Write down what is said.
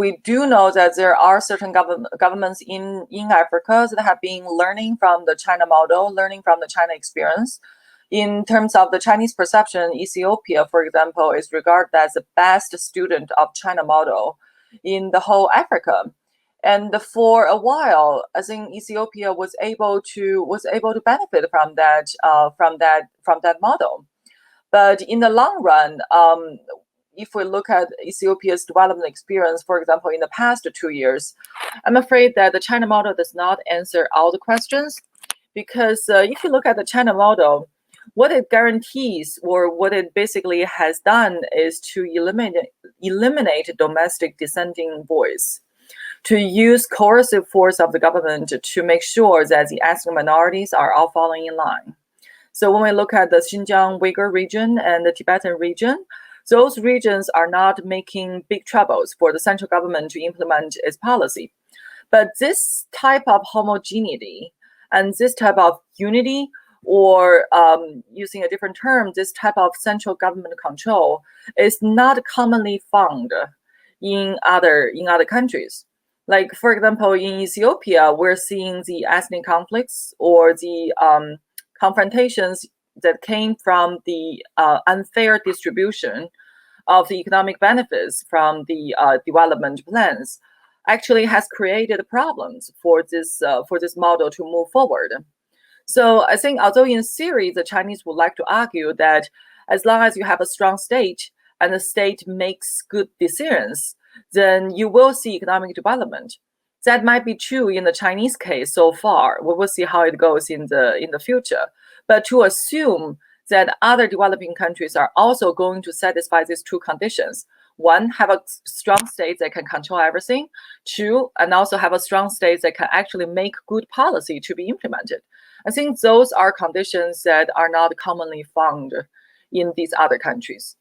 we do know that there are certain governments in Africa that have been learning from the China model, learning from the China experience. In terms of the Chinese perception, Ethiopia, for example, is regarded as the best student of China model in the whole Africa. And for a while, I think Ethiopia was able to benefit from that model. But in the long run, if we look at Ethiopia's development experience, for example, in the past 2 years, I'm afraid that the China model does not answer all the questions, because if you look at the China model, what it guarantees, or what it basically has done, is to eliminate domestic dissenting voice, to use coercive force of the government to make sure that the ethnic minorities are all falling in line. So when we look at the Xinjiang Uyghur region and the Tibetan region, those regions are not making big troubles for the central government to implement its policy. But this type of homogeneity and this type of unity, or using a different term, this type of central government control, is not commonly found in other countries. Like, for example, in Ethiopia, we're seeing the ethnic conflicts or the confrontations that came from the unfair distribution of the economic benefits from the development plans, actually has created problems for this model to move forward. So I think, although in theory the Chinese would like to argue that as long as you have a strong state and the state makes good decisions, then you will see economic development. That might be true in the Chinese case so far. We will see how it goes in the future. But to assume that other developing countries are also going to satisfy these two conditions: one, have a strong state that can control everything; two, and also have a strong state that can actually make good policy to be implemented. I think those are conditions that are not commonly found in these other countries.